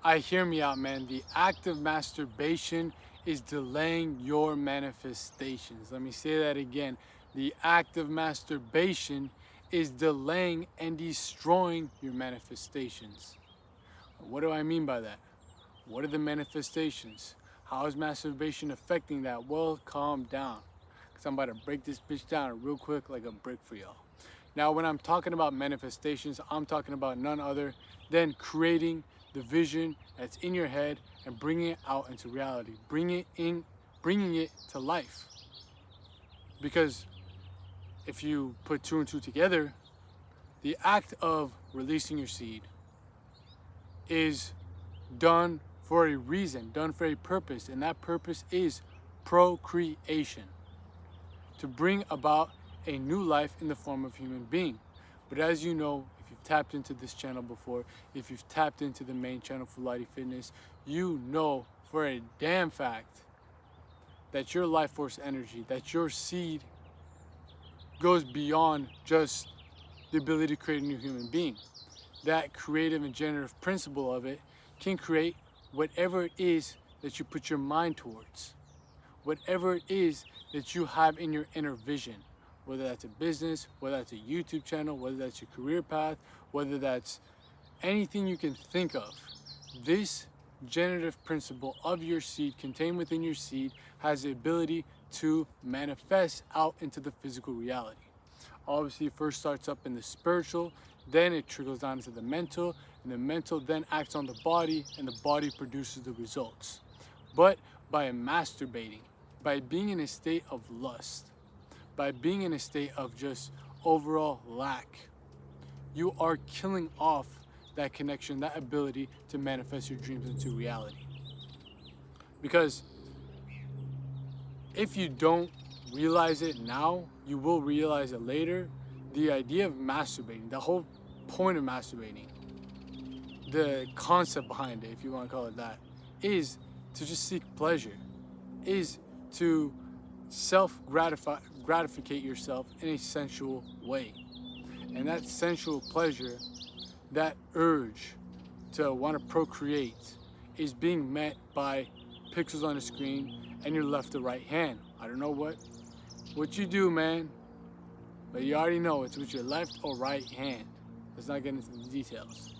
Hear me out, man. The act of masturbation is delaying your manifestations. Let me say that again. The act of masturbation is delaying and destroying your manifestations. What do I mean by that? What are the manifestations? How is masturbation affecting that? Well, calm down, because I'm about to break this bitch down real quick like a brick for y'all. Now, when I'm talking about manifestations, I'm talking about none other than creating the vision that's in your head and bringing it out into reality, bringing it to life. Because if you put two and two together, the act of releasing your seed is done for a reason, done for a purpose, and that purpose is procreation, to bring about a new life in the form of human being. But as you know, if you've tapped into this channel before, if you've tapped into the main channel for Lighty Fitness, you know for a damn fact that your life force energy, that your seed goes beyond just the ability to create a new human being. That creative and generative principle of it can create whatever it is that you put your mind towards, whatever it is that you have in your inner vision, whether that's a business, whether that's a YouTube channel, whether that's your career path, whether that's anything you can think of. This generative principle of your seed, contained within your seed, has the ability to manifest out into the physical reality. Obviously, it first starts up in the spiritual, then it trickles down into the mental, and the mental then acts on the body, and the body produces the results. But by masturbating, by being in a state of lust, by being in a state of just overall lack, you are killing off that connection, that ability to manifest your dreams into reality. Because if you don't realize it now, you will realize it later. The idea of masturbating, the whole point of masturbating, the concept behind it, if you want to call it that, is to just seek pleasure, is to gratificate yourself in a sensual way. And that sensual pleasure, that urge to want to procreate, is being met by pixels on the screen and your left or right hand. I don't know what you do, man, but you already know it's with your left or right hand. Let's not get into the details.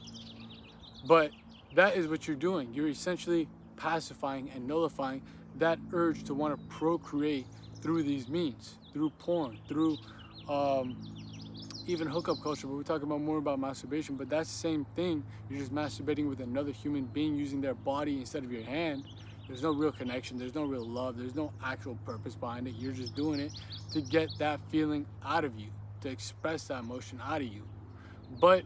But that is what you're doing. You're essentially pacifying and nullifying that urge to want to procreate through these means, through porn, through even hookup culture. But we're talking about more about masturbation, but that's the same thing. You're just masturbating with another human being using their body instead of your hand. There's no real connection, there's no real love, there's no actual purpose behind it. You're just doing it to get that feeling out of you, to express that emotion out of you. But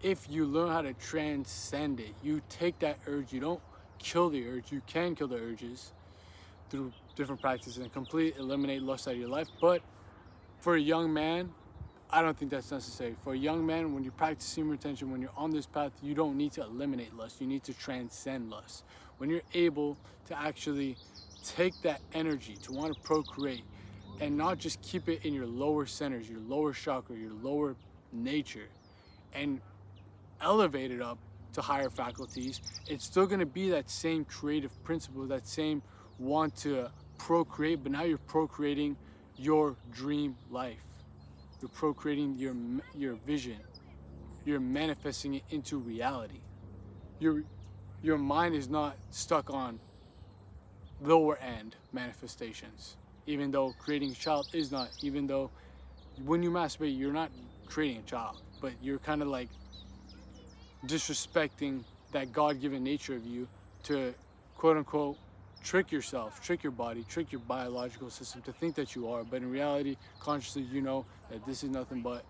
if you learn how to transcend it, you take that urge, you don't kill the urge, you can kill the urges through different practices and completely eliminate lust out of your life. But for a young man, I don't think that's necessary. For a young man, when you practice semen retention, when you're on this path, you don't need to eliminate lust, you need to transcend lust. When you're able to actually take that energy to want to procreate and not just keep it in your lower centers, your lower chakra, your lower nature, and elevate it up to higher faculties, it's still going to be that same creative principle, that same want to procreate, but now you're procreating your dream life. You're procreating your vision. You're manifesting it into reality. Your mind is not stuck on lower end manifestations, even though creating a child is not, even though when you masturbate, you're not creating a child, but you're kind of like disrespecting that God-given nature of you to quote unquote trick yourself, trick your body, trick your biological system to think that you are, but in reality, consciously, you know that this is nothing but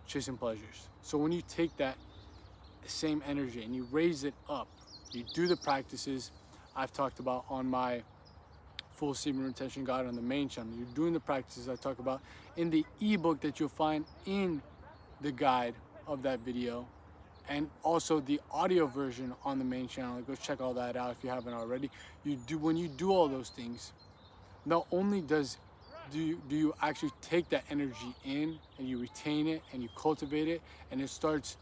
chasing pleasures. So when you take that same energy and you raise it up, you do the practices I've talked about on my full semen retention guide on the main channel. You're doing the practices I talk about in the ebook that you'll find in the guide of that video, and also the audio version on the main channel. Go check all that out if you haven't already. When you do all those things, not only do you actually take that energy in and you retain it and you cultivate it, and it starts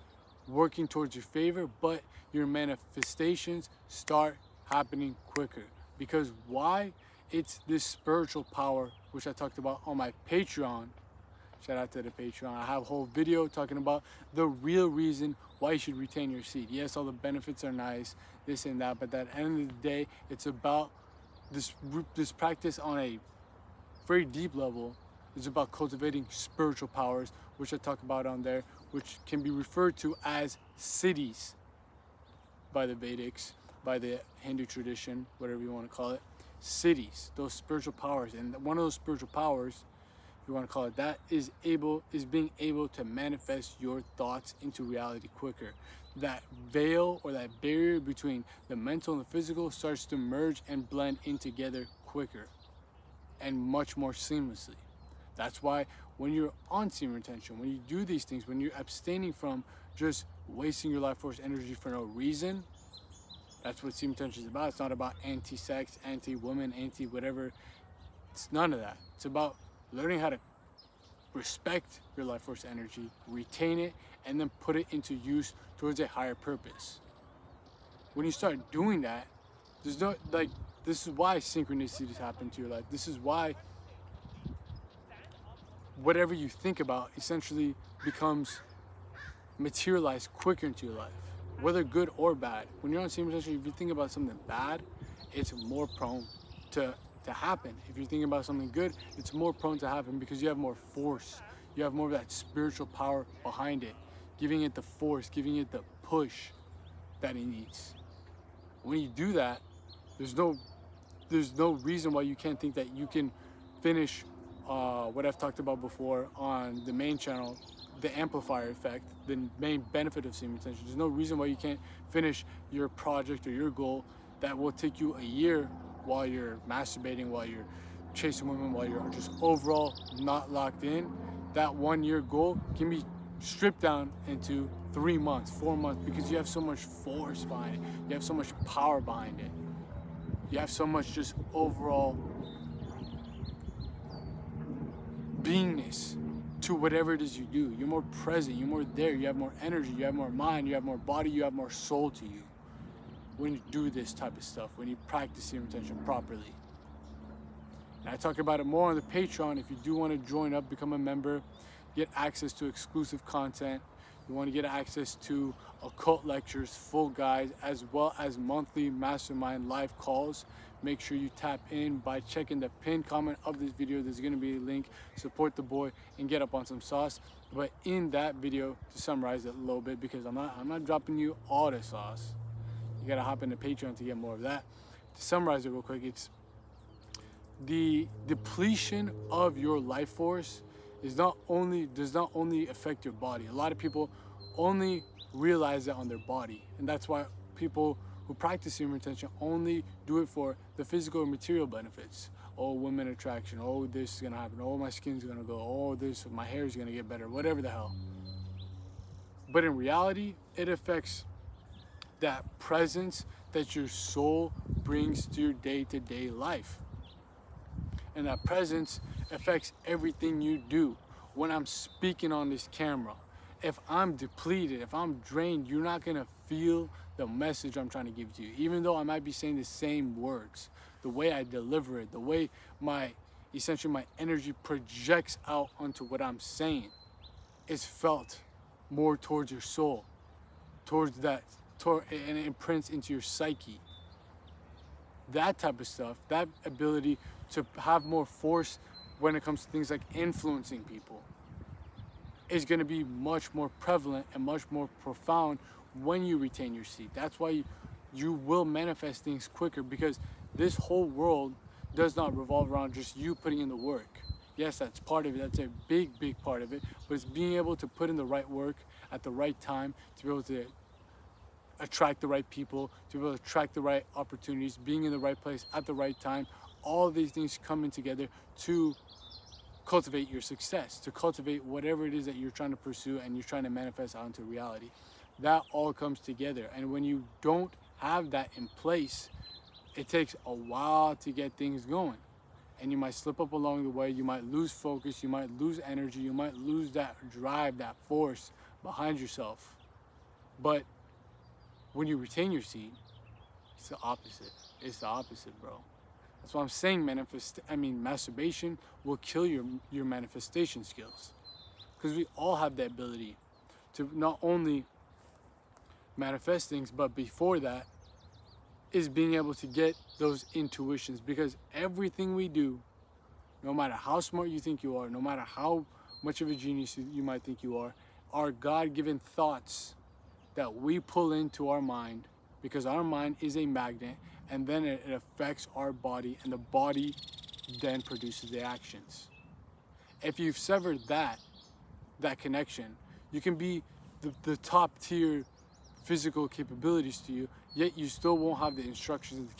working towards your favor, but your manifestations start happening quicker. Because why? It's this spiritual power, which I talked about on my Patreon. Shout out to the Patreon. I have a whole video talking about the real reason why you should retain your seed. Yes, all the benefits are nice, this and that, but at the end of the day, it's about this practice on a very deep level. It's about cultivating spiritual powers, which I talk about on there, which can be referred to as siddhis by the Vedics, by the Hindu tradition, whatever you want to call it. Siddhis, those spiritual powers. And one of those spiritual powers, if you want to call it that, is being able to manifest your thoughts into reality quicker. That veil or that barrier between the mental and the physical starts to merge and blend in together quicker and much more seamlessly. That's why when you're on semen retention, when you do these things, when you're abstaining from just wasting your life force energy for no reason, that's what semen retention is about. It's not about anti-sex, anti-woman, anti-whatever. It's none of that. It's about learning how to respect your life force energy, retain it, and then put it into use towards a higher purpose. When you start doing that, there's no, like, this is why synchronicities happen to your life. This is why whatever you think about essentially becomes materialized quicker into your life, whether good or bad. When you're on semen retention, if you think about something bad, it's more prone to happen. If you're thinking about something good, it's more prone to happen because you have more force. You have more of that spiritual power behind it, giving it the force, giving it the push that it needs. When you do that, there's no reason why you can't think that you can finish what I've talked about before on the main channel, the amplifier effect, the main benefit of semen retention. There's no reason why you can't finish your project or your goal that will take you a year while you're masturbating, while you're chasing women, while you're just overall not locked in. That 1 year goal can be stripped down into 3 months, 4 months, because you have so much force behind it. You have so much power behind it. You have so much just overall beingness to whatever it is you do. You're more present, you're more there, you have more energy, you have more mind, you have more body, you have more soul to you when you do this type of stuff, when you practice semen retention properly. And I talk about it more on the Patreon. If you do want to join up, become a member, get access to exclusive content, you want to get access to occult lectures, full guides, as well as monthly mastermind live calls, make sure you tap in by checking the pinned comment of this video. There's going to be a link. Support the boy and get up on some sauce. But in that video, to summarize it a little bit, because I'm not dropping you all the sauce. You got to hop into Patreon to get more of that. To summarize it real quick, it's the depletion of your life force does not only affect your body. A lot of people only realize it on their body, and that's why people who practice semen retention only do it for the physical and material benefits. Oh, women attraction. Oh, this is gonna happen. Oh, my skin's gonna go. Oh, this, my hair is gonna get better. Whatever the hell. But in reality, it affects that presence that your soul brings to your day-to-day life. And that presence affects everything you do. When I'm speaking on this camera, if I'm depleted, if I'm drained, you're not gonna feel the message I'm trying to give to you. Even though I might be saying the same words, the way I deliver it, the way essentially my energy projects out onto what I'm saying is felt more towards your soul, and it imprints into your psyche. That type of stuff, that ability to have more force when it comes to things like influencing people, is going to be much more prevalent and much more profound when you retain your seed. That's why you will manifest things quicker, because this whole world does not revolve around just you putting in the work. Yes, that's part of it. That's a big part of it. But it's being able to put in the right work at the right time to be able to attract the right people, to be able to attract the right opportunities, being in the right place at the right time. All of these things coming together to cultivate your success, to cultivate whatever it is that you're trying to pursue and you're trying to manifest out into reality. That all comes together. And when you don't have that in place, it takes a while to get things going. And you might slip up along the way, you might lose focus, you might lose energy, you might lose that drive, that force behind yourself. But when you retain your seed, it's the opposite. It's the opposite, bro. That's why I'm saying masturbation will kill your manifestation skills. Because we all have the ability to not only manifest things, but before that is being able to get those intuitions. Because everything we do, no matter how smart you think you are, no matter how much of a genius you might think you are God-given thoughts that we pull into our mind, because our mind is a magnet, and then it affects our body, and the body then produces the actions. If you've severed that connection, you can be the top tier physical capabilities to you, yet you still won't have the instructions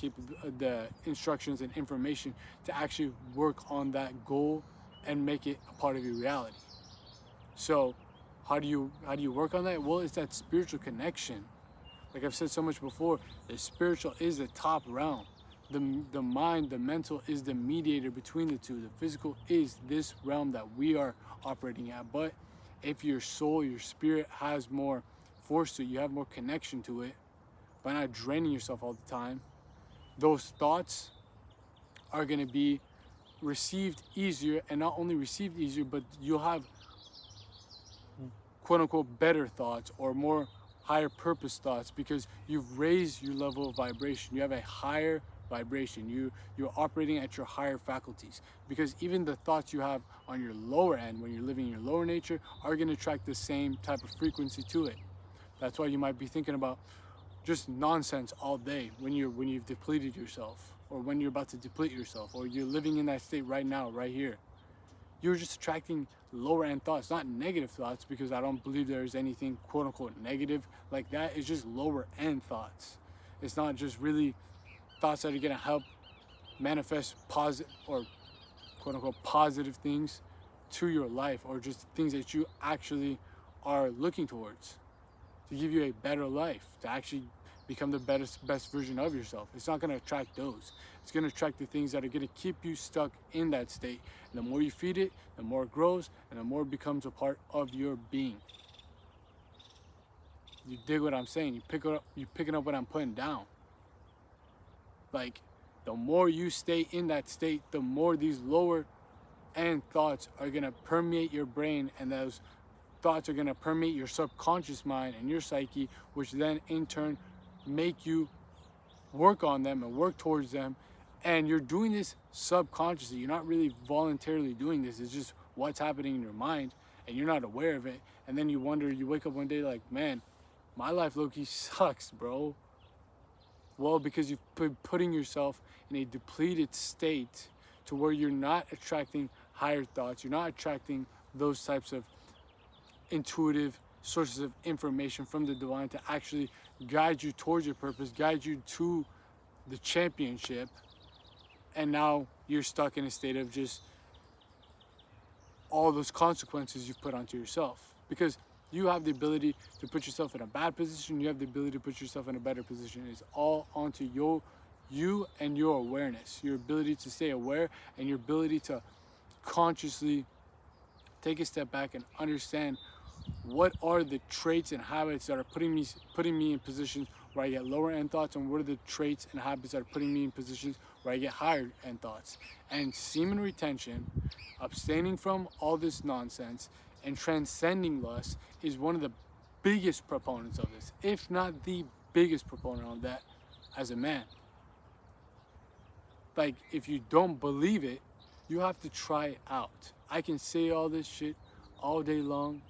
and the instructions and information to actually work on that goal and make it a part of your reality. So how do you work on that? Well, it's that spiritual connection. Like I've said so much before, the spiritual is the top realm. The mind, the mental is the mediator between the two. The physical is this realm that we are operating at. But if your soul, your spirit has more force to it, you have more connection to it, by not draining yourself all the time, those thoughts are going to be received easier, and not only received easier, but you'll have quote unquote better thoughts or more higher purpose thoughts, because you've raised your level of vibration. You have a higher vibration. You're operating at your higher faculties, because even the thoughts you have on your lower end when you're living your lower nature are going to attract the same type of frequency to it. That's why you might be thinking about just nonsense all day when you've depleted yourself, or when you're about to deplete yourself, or you're living in that state right now, right here. You're just attracting lower end thoughts, not negative thoughts, because I don't believe there's anything quote unquote negative like that. It's just lower end thoughts. It's not just really thoughts that are gonna help manifest positive or quote unquote positive things to your life, or just things that you actually are looking towards to give you a better life, to actually become the best version of yourself. It's not gonna attract those. It's gonna attract the things that are gonna keep you stuck in that state. And the more you feed it, the more it grows, and the more it becomes a part of your being. You dig what I'm saying? You picking up what I'm putting down. Like, the more you stay in that state, the more these lower end thoughts are gonna permeate your brain, and those thoughts are gonna permeate your subconscious mind and your psyche, which then in turn make you work on them and work towards them. And you're doing this subconsciously. You're not really voluntarily doing this. It's just what's happening in your mind, and you're not aware of it. And then you wonder, you wake up one day like, man, my life low-key sucks, bro. Well, because you've been putting yourself in a depleted state to where you're not attracting higher thoughts. You're not attracting those types of intuitive sources of information from the divine to actually guide you towards your purpose, guide you to the championship. And now you're stuck in a state of just all those consequences you've put onto yourself, because you have the ability to put yourself in a bad position. You have the ability to put yourself in a better position. It's all onto you and your awareness, your ability to stay aware, and your ability to consciously take a step back and understand what are the traits and habits that are putting me in positions where I get lower end thoughts, and what are the traits and habits that are putting me in positions where I get higher end thoughts. And semen retention, abstaining from all this nonsense, and transcending lust is one of the biggest proponents of this, if not the biggest proponent of that as a man. Like, if you don't believe it, you have to try it out. I can say all this shit all day long.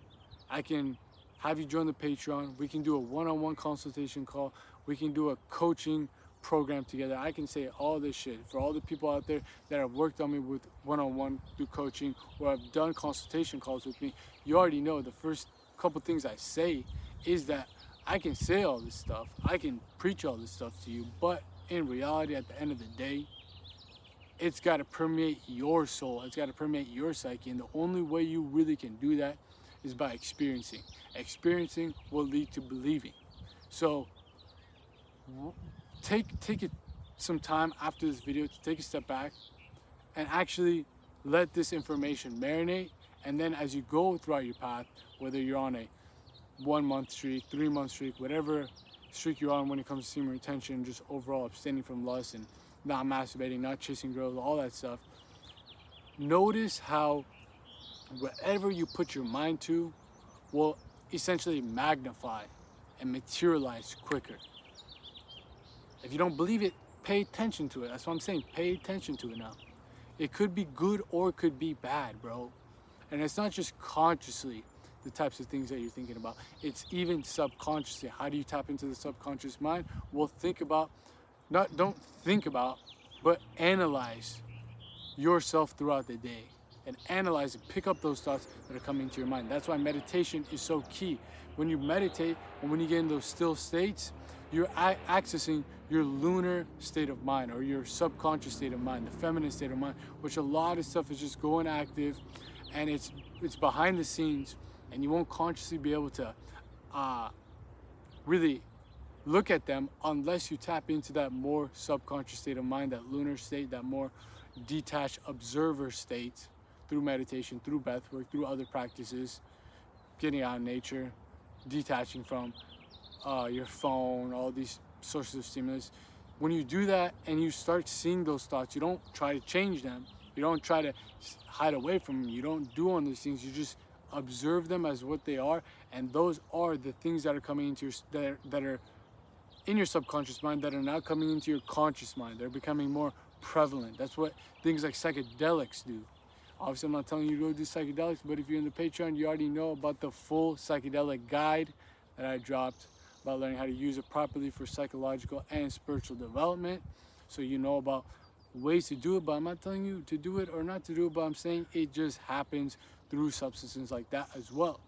I can have you join the Patreon. We can do a one-on-one consultation call. We can do a coaching program together. I can say all this shit. For all the people out there that have worked on me with one-on-one through coaching, or have done consultation calls with me, you already know the first couple things I say is that I can say all this stuff. I can preach all this stuff to you, but in reality, at the end of the day, it's got to permeate your soul. It's got to permeate your psyche. And the only way you really can do that is by experiencing. Experiencing will lead to believing. So take some time after this video to take a step back and actually let this information marinate. And then as you go throughout your path, whether you're on a 1 month streak, 3 month streak, whatever streak you're on when it comes to semen retention, just overall abstaining from lust and not masturbating, not chasing girls, all that stuff. Notice how whatever you put your mind to will essentially magnify and materialize quicker. If you don't believe it, pay attention to it. That's what I'm saying. Pay attention to it now. It could be good or it could be bad, bro. And it's not just consciously the types of things that you're thinking about. It's even subconsciously. How do you tap into the subconscious mind? Well, don't think about, but analyze yourself throughout the day. And analyze and pick up those thoughts that are coming to your mind. That's why meditation is so key. When you meditate and when you get in those still states, you're accessing your lunar state of mind or your subconscious state of mind, the feminine state of mind, which a lot of stuff is just going active and it's behind the scenes, and you won't consciously be able to really look at them unless you tap into that more subconscious state of mind, that lunar state, that more detached observer state through meditation, through breath work, through other practices, getting out in nature, detaching from your phone, all these sources of stimulus. When you do that and you start seeing those thoughts, you don't try to change them. You don't try to hide away from them. You don't do all these things. You just observe them as what they are, and those are the things that are coming into your that are in your subconscious mind that are now coming into your conscious mind. They're becoming more prevalent. That's what things like psychedelics do. Obviously, I'm not telling you to go do psychedelics, but if you're in the Patreon, you already know about the full psychedelic guide that I dropped about learning how to use it properly for psychological and spiritual development. So you know about ways to do it, but I'm not telling you to do it or not to do it, but I'm saying it just happens through substances like that as well.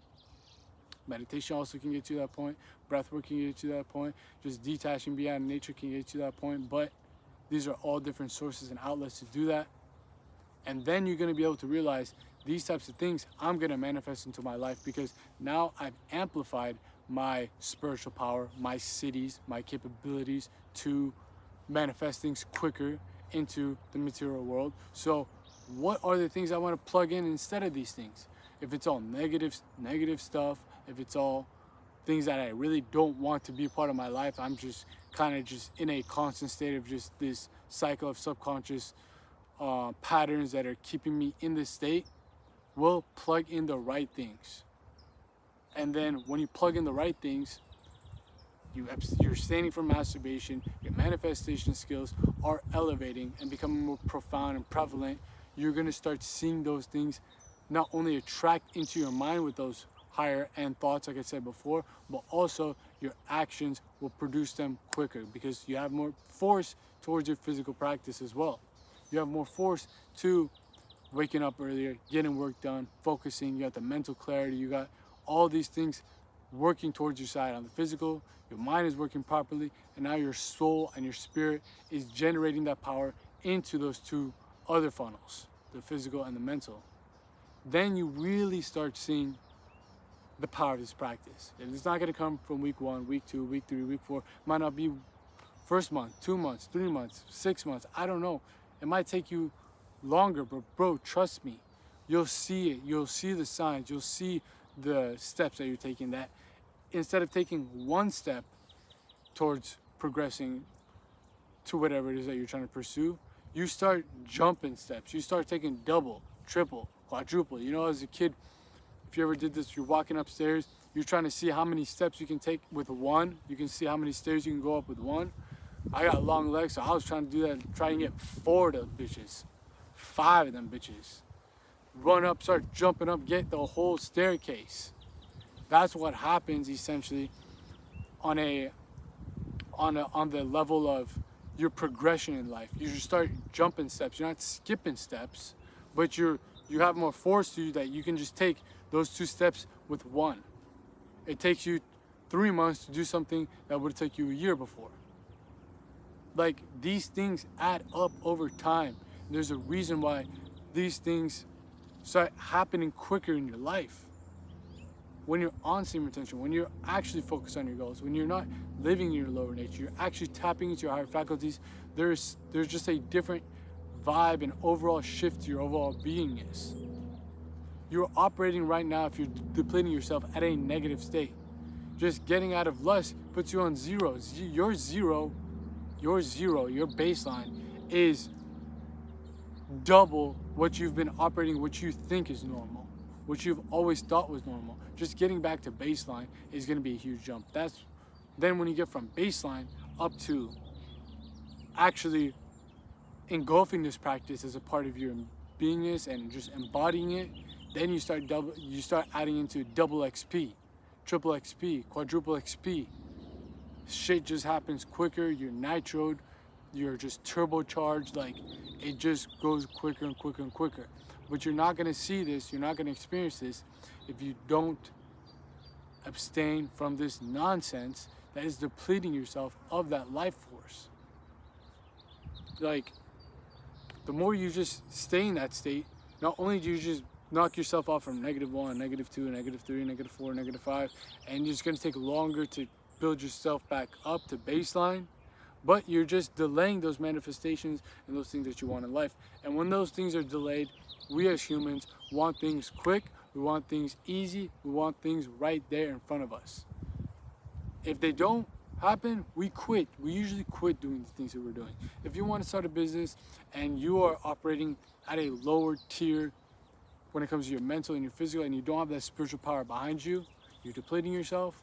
Meditation also can get you to that point. Breathwork can get you to that point. Just detaching beyond nature can get you to that point. But these are all different sources and outlets to do that. And then you're going to be able to realize these types of things I'm going to manifest into my life because now I've amplified my spiritual power, my cities, my capabilities to manifest things quicker into the material world. So what are the things I want to plug in instead of these things? If it's all negative stuff, if it's all things that I really don't want to be a part of my life, I'm just kind of just in a constant state of just this cycle of subconscious patterns that are keeping me in this state, we'll plug in the right things. And then when you plug in the right things, you're abstaining from masturbation, your manifestation skills are elevating and becoming more profound and prevalent. You're going to start seeing those things not only attract into your mind with those higher end thoughts, like I said before, but also your actions will produce them quicker because you have more force towards your physical practice as well. You have more force to waking up earlier, getting work done, focusing. You got the mental clarity. You got all these things working towards your side. On the physical, your mind is working properly, and now your soul and your spirit is generating that power into those two other funnels, the physical and the mental. Then you really start seeing the power of this practice. And it's not going to come from week 1, week 2, week 3, week 4. It might not be first month, 2 months, 3 months, 6 months. I don't know. It might take you longer, but bro, trust me. You'll see it. You'll see the signs. You'll see the steps that you're taking, that instead of taking one step towards progressing to whatever it is that you're trying to pursue, you start jumping steps. You start taking double, triple, quadruple. You know, as a kid, if you ever did this, you're walking upstairs, you're trying to see how many steps you can take with one. You can see how many stairs you can go up with one. I got long legs, so I was trying to do that, try and get 4 of them bitches, 5 of them bitches. Run up, start jumping up, get the whole staircase. That's what happens essentially on the level of your progression in life. You just start jumping steps. You're not skipping steps, but you have more force to you that you can just take those 2 steps with 1. It takes you 3 months to do something that would take you a year before. Like, these things add up over time. There's a reason why these things start happening quicker in your life. When you're on semen retention, when you're actually focused on your goals, when you're not living in your lower nature, you're actually tapping into your higher faculties, there's just a different vibe and overall shift to your overall beingness. You're operating right now, if you're depleting yourself, at a negative state. Just getting out of lust puts you on zero. Your zero, your baseline is double what you've been operating, what you think is normal, what you've always thought was normal. Just getting back to baseline is going to be a huge jump. Then when you get from baseline up to actually engulfing this practice as a part of your beingness and just embodying it, then you start adding into double XP, triple XP, quadruple XP. Shit just happens quicker. You're nitroed, you're just turbocharged. Like, it just goes quicker and quicker and quicker. But you're not going to see this, you're not going to experience this if you don't abstain from this nonsense that is depleting yourself of that life force. Like, the more you just stay in that state, not only do you just knock yourself off from -1, -2, -3, -4, -5, and it's going to take longer to build yourself back up to baseline, but you're just delaying those manifestations and those things that you want in life. And when those things are delayed, we as humans want things quick, we want things easy, we want things right there in front of us. If they don't happen, we quit. We usually quit doing the things that we're doing. If you want to start a business and you are operating at a lower tier when it comes to your mental and your physical, and you don't have that spiritual power behind you, you're depleting yourself,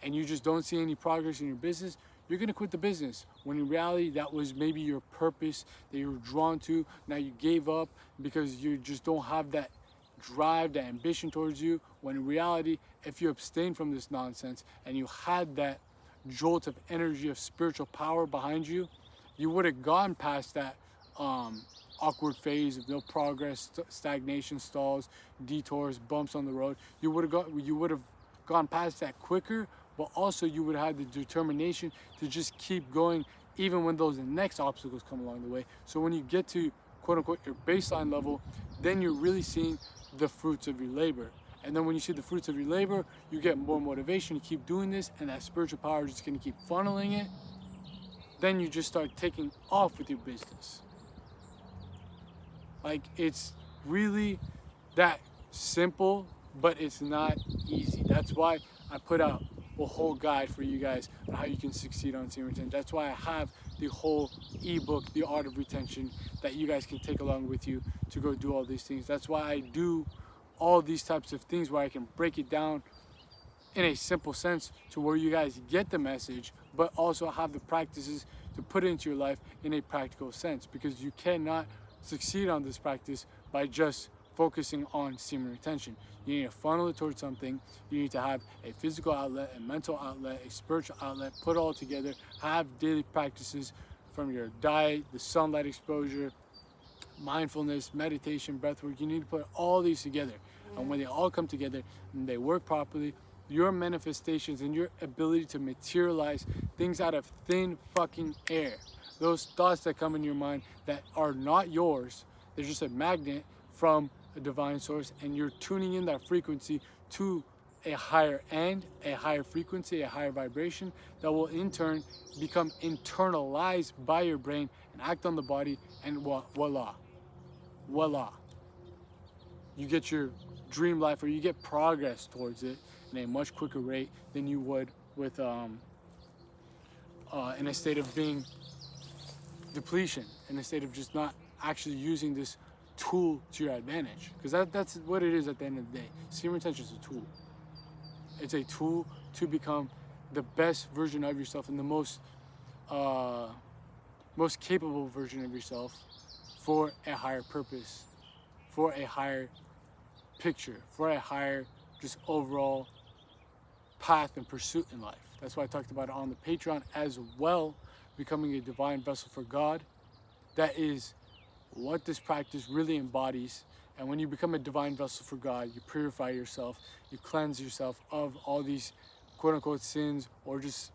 and you just don't see any progress in your business, you're going to quit the business. When in reality, that was maybe your purpose that you were drawn to. Now you gave up because you just don't have that drive, that ambition towards you. When in reality, if you abstain from this nonsense and you had that jolt of energy, of spiritual power behind you, you would have gone past that awkward phase of no progress, stagnation, stalls, detours, bumps on the road. You would have gone past that quicker, but also you would have the determination to just keep going even when those next obstacles come along the way. So when you get to quote unquote your baseline level, then you're really seeing the fruits of your labor. And then when you see the fruits of your labor, you get more motivation to keep doing this, and that spiritual power is just going to keep funneling it. Then you just start taking off with your business. Like, it's really that simple, but it's not easy. That's why I put out a whole guide for you guys on how you can succeed on semen retention. That's why I have the whole ebook, The Art of Retention, that you guys can take along with you to go do all these things. That's why I do all these types of things, where I can break it down in a simple sense to where you guys get the message, but also have the practices to put into your life in a practical sense, because you cannot succeed on this practice by just focusing on semen retention. You need to funnel it towards something. You need to have a physical outlet, a mental outlet, a spiritual outlet, put it all together, have daily practices from your diet, the sunlight exposure, mindfulness, meditation, breathwork. You need to put all these together. And when they all come together and they work properly, your manifestations and your ability to materialize things out of thin fucking air, those thoughts that come in your mind that are not yours, they're just a magnet from a divine source, and you're tuning in that frequency to a higher end, a higher frequency, a higher vibration that will in turn become internalized by your brain and act on the body, and voila, you get your dream life, or you get progress towards it in a much quicker rate than you would with in a state of being depletion, in a state of just not actually using this tool to your advantage. Because that's what it is at the end of the day. Semen retention is a tool. It's a tool to become the best version of yourself and the most capable version of yourself for a higher purpose, for a higher picture, for a higher just overall path and pursuit in life. That's why I talked about it on the Patreon as well, becoming a divine vessel for God. That is what this practice really embodies. And when you become a divine vessel for God, you purify yourself, you cleanse yourself of all these quote unquote sins or just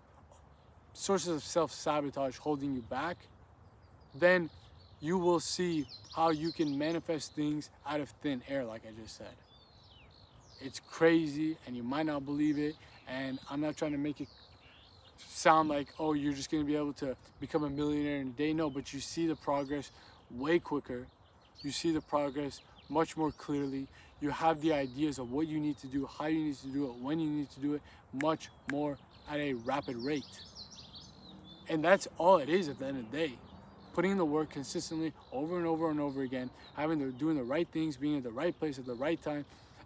sources of self-sabotage holding you back, then you will see how you can manifest things out of thin air, like I just said. It's crazy, and you might not believe it, and I'm not trying to make it sound like, oh, you're just going to be able to become a millionaire in a day. No, but you see the progress way quicker. You see the progress much more clearly. You have the ideas of what you need to do, how you need to do it, when you need to do it, much more at a rapid rate. And that's all it is at the end of the day. Putting in the work consistently over and over and over again, doing the right things, being at the right place at the right time,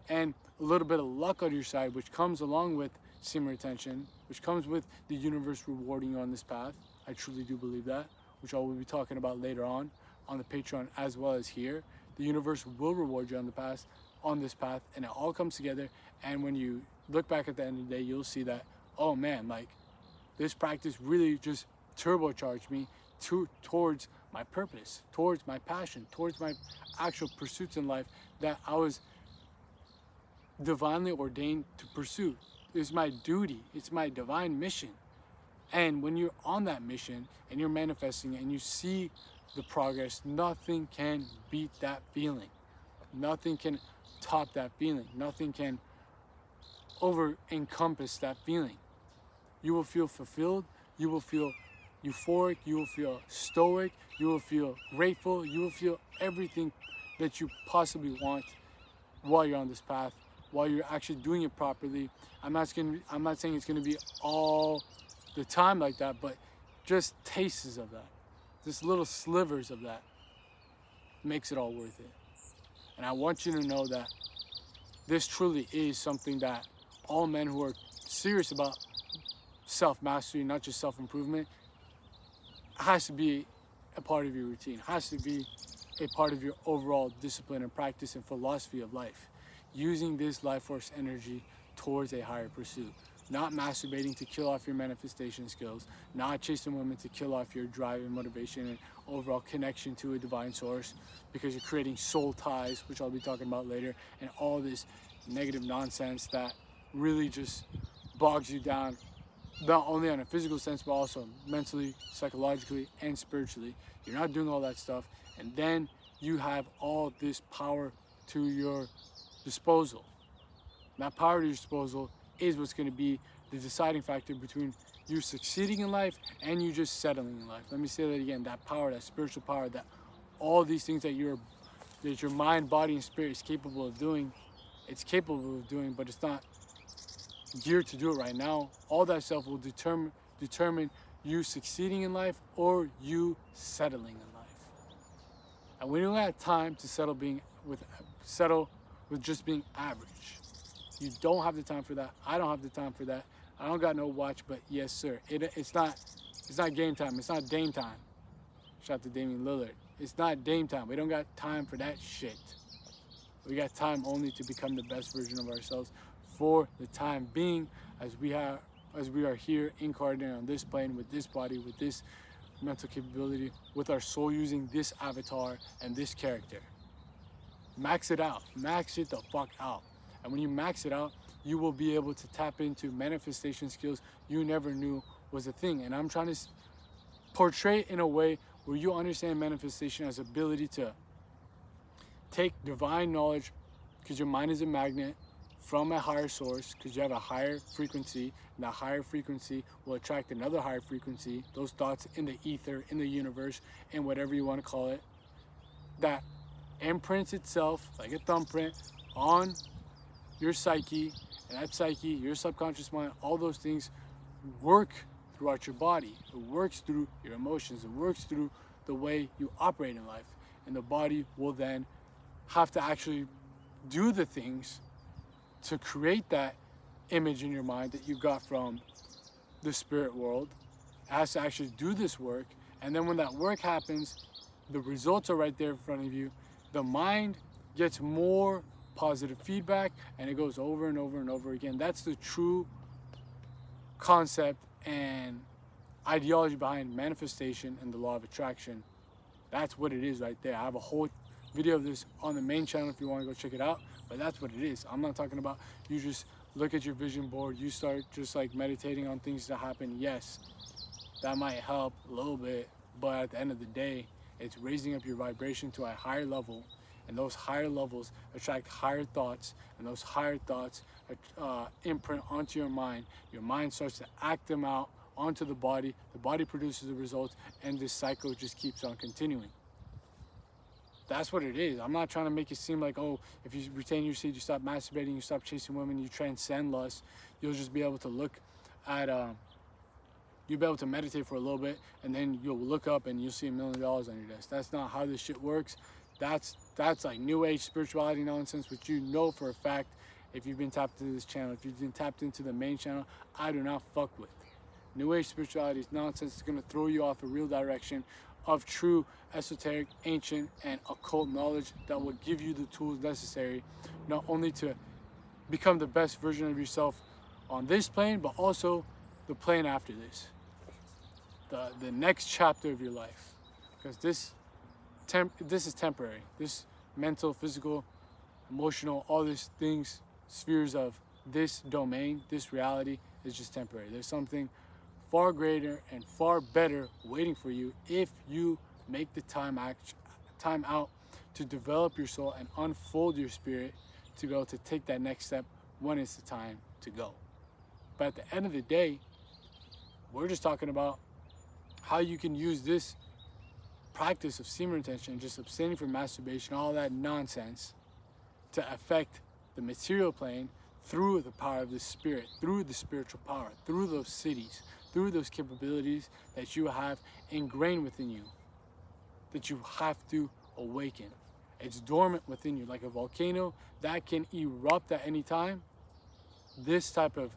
and a little bit of luck on your side, which comes along with semen retention, which comes with the universe rewarding you on this path. I truly do believe that, which I will be talking about later on the Patreon as well as here. The universe will reward you on this path, and it all comes together. And when you look back at the end of the day, you'll see that, oh man, like this practice really just turbocharged me towards my purpose, towards my passion, towards my actual pursuits in life that I was divinely ordained to pursue. It's my duty, it's my divine mission. And when you're on that mission and you're manifesting and you see the progress, nothing can beat that feeling. Nothing can top that feeling. Nothing can encompass that feeling. You will feel fulfilled, you will feel euphoric, you will feel stoic, you will feel grateful, you will feel everything that you possibly want while you're on this path, while you're actually doing it properly. I'm not saying it's going to be all the time like that, but just tastes of that, just little slivers of that makes it all worth it. And I want you to know that this truly is something that all men who are serious about self-mastery, not just self-improvement, has to be a part of your routine, has to be a part of your overall discipline and practice and philosophy of life. Using this life force energy towards a higher pursuit. Not masturbating to kill off your manifestation skills, not chasing women to kill off your drive and motivation and overall connection to a divine source because you're creating soul ties, which I'll be talking about later, and all this negative nonsense that really just bogs you down, not only on a physical sense, but also mentally, psychologically, and spiritually. You're not doing all that stuff, and then you have all this power to your disposal. That power to your disposal is what's going to be the deciding factor between you succeeding in life and you just settling in life. Let me say that again. That power, that spiritual power, that all these things that your mind, body, and spirit is capable of doing, it's capable of doing, but it's not geared to do it right now. All that stuff will determine you succeeding in life or you settling in life. And we don't have time to settle with just being average. You don't have the time for that. I don't have the time for that. I don't got no watch, but yes, sir. It's not game time. It's not Dame time. Shout out to Damian Lillard. It's not Dame time. We don't got time for that shit. We got time only to become the best version of ourselves for the time being, as we are here incarnated on this plane with this body, with this mental capability, with our soul using this avatar and this character. Max it out. Max it the fuck out. And when you max it out, you will be able to tap into manifestation skills you never knew was a thing. And I'm trying to portray it in a way where you understand manifestation as ability to take divine knowledge, because your mind is a magnet, from a higher source, because you have a higher frequency, and that higher frequency will attract another higher frequency, those thoughts in the ether, in the universe, and whatever you want to call it, that imprints itself like a thumbprint on your psyche, and that psyche, your subconscious mind, all those things work throughout your body. It works through your emotions. It works through the way you operate in life. And the body will then have to actually do the things to create that image in your mind that you got from the spirit world. It has to actually do this work. And then when that work happens, the results are right there in front of you. The mind gets more positive feedback, and it goes over and over and over again. That's the true concept and ideology behind manifestation and the law of attraction. That's what it is right there. I have a whole video of this on the main channel if you want to go check it out, but that's what it is. I'm not talking about you just look at your vision board, you start just like meditating on things that happen. Yes, that might help a little bit, but at the end of the day, it's raising up your vibration to a higher level. And those higher levels attract higher thoughts, and those higher thoughts imprint onto your mind. Your mind starts to act them out onto the body produces the results, and this cycle just keeps on continuing. That's what it is. I'm not trying to make it seem like, oh, if you retain your seed, you stop masturbating, you stop chasing women, you transcend lust, you'll just be able to look at, you'll be able to meditate for a little bit, and then you'll look up and you'll see $1 million on your desk. That's not how this shit works. That's like new age spirituality nonsense, which you know for a fact, if you've been tapped into this channel, if you've been tapped into the main channel, I do not fuck with. New age spirituality is nonsense. It's going to throw you off a real direction of true esoteric, ancient, and occult knowledge that will give you the tools necessary not only to become the best version of yourself on this plane, but also the plane after this, the next chapter of your life. Because this is temporary. This mental, physical, emotional, all these things, spheres of this domain, this reality is just temporary. There's something far greater and far better waiting for you if you make the time out to develop your soul and unfold your spirit to be able to take that next step when it's the time to go. But at the end of the day, we're just talking about how you can use this practice of semen retention, just abstaining from masturbation, all that nonsense, to affect the material plane through the power of the spirit, through the spiritual power, through those cities, through those capabilities that you have ingrained within you, that you have to awaken. It's dormant within you, like a volcano that can erupt at any time. This type of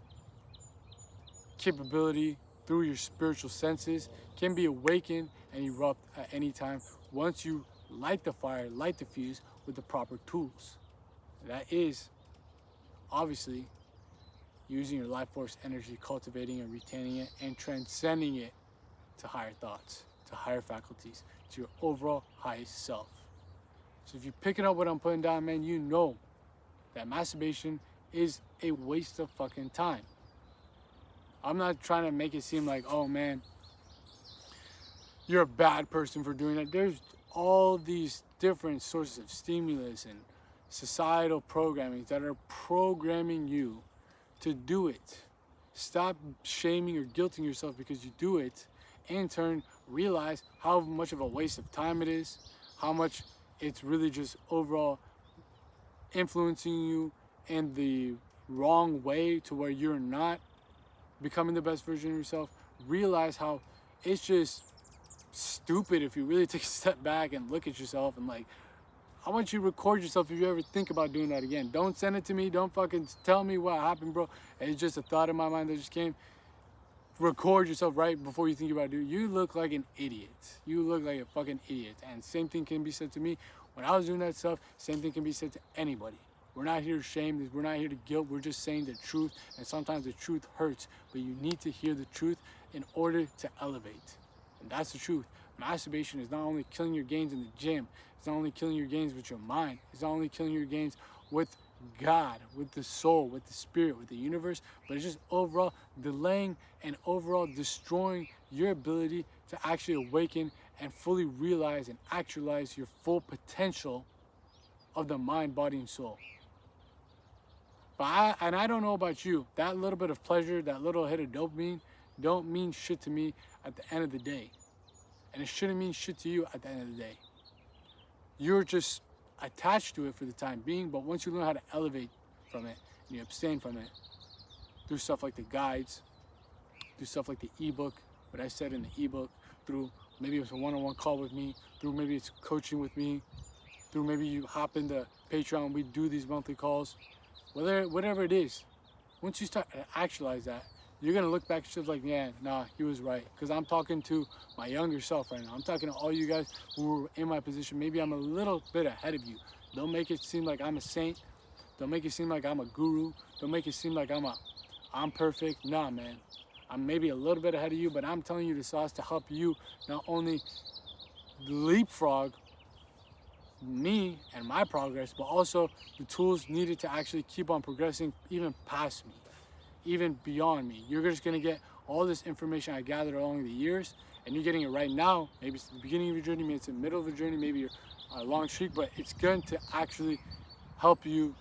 capability through your spiritual senses can be awakened and erupt at any time once you light the fire, light the fuse with the proper tools. That is obviously using your life force energy, cultivating and retaining it, and transcending it to higher thoughts, to higher faculties, to your overall highest self. So if you're picking up what I'm putting down, man, you know that masturbation is a waste of fucking time. I'm not trying to make it seem like, oh man, you're a bad person for doing that. There's all these different sources of stimulus and societal programming that are programming you to do it. Stop shaming or guilting yourself because you do it. In turn, realize how much of a waste of time it is, how much it's really just overall influencing you in the wrong way to where you're not becoming the best version of yourself. Realize how it's just stupid if you really take a step back and look at yourself and like, I want you to record yourself if you ever think about doing that again. Don't send it to me. Don't fucking tell me what happened, bro. It's just a thought in my mind that just came. Record yourself right before you think about it. You look like an idiot. You look like a fucking idiot. And same thing can be said to me. When I was doing that stuff, same thing can be said to anybody. We're not here to shame. We're not here to guilt. We're just saying the truth. And sometimes the truth hurts. But you need to hear the truth in order to elevate. And that's the truth. Masturbation is not only killing your gains in the gym. It's not only killing your gains with your mind. It's not only killing your gains with God, with the soul, with the spirit, with the universe, but it's just overall delaying and overall destroying your ability to actually awaken and fully realize and actualize your full potential of the mind, body, and soul. But I don't know about you, that little bit of pleasure, that little hit of dopamine don't mean shit to me at the end of the day. And it shouldn't mean shit to you at the end of the day. You're just attached to it for the time being, but once you learn how to elevate from it and you abstain from it through stuff like the guides, through stuff like the ebook, what I said in the ebook, through maybe it's a one-on-one call with me, through maybe it's coaching with me, through maybe you hop into Patreon, we do these monthly calls, whatever it is, once you start to actualize that, you're gonna look back and stuff like, yeah, nah, he was right. Because I'm talking to my younger self right now. I'm talking to all you guys who are in my position. Maybe I'm a little bit ahead of you. Don't make it seem like I'm a saint. Don't make it seem like I'm a guru. Don't make it seem like I'm perfect. Nah, man. I'm maybe a little bit ahead of you, but I'm telling you the sauce to help you not only leapfrog me and my progress, but also the tools needed to actually keep on progressing even past me, even beyond me. You're just gonna get all this information I gathered along the years, and you're getting it right now. Maybe it's the beginning of your journey, maybe it's the middle of your journey, maybe you're a long streak, but it's going to actually help you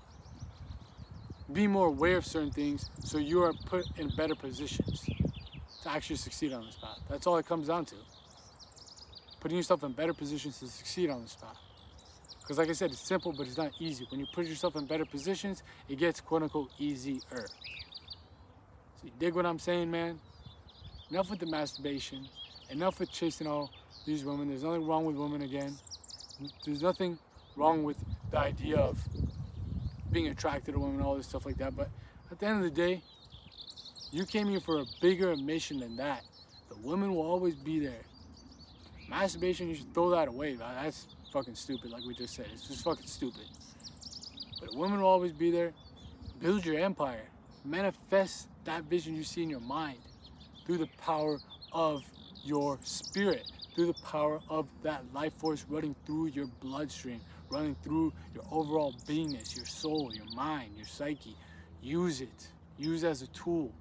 be more aware of certain things so you are put in better positions to actually succeed on this path. That's all it comes down to. Putting yourself in better positions to succeed on this path. Because like I said, it's simple, but it's not easy. When you put yourself in better positions, it gets quote unquote easier. So you dig what I'm saying, man? Enough with the masturbation. Enough with chasing all these women. There's nothing wrong with women again. There's nothing wrong with the idea of being attracted to women, all this stuff like that. But at the end of the day, you came here for a bigger mission than that. The women will always be there. Masturbation, you should throw that away. That's fucking stupid, like we just said. It's just fucking stupid. But women will always be there. Build your empire. Manifest that vision you see in your mind through the power of your spirit, through the power of that life force running through your bloodstream, running through your overall beingness, your soul, your mind, your psyche. Use it. Use it as a tool.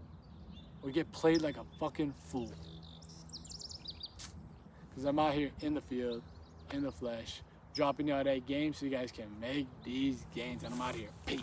Or get played like a fucking fool. Because I'm out here in the field, in the flesh, dropping y'all that game so you guys can make these gains. And I'm out here. Peace.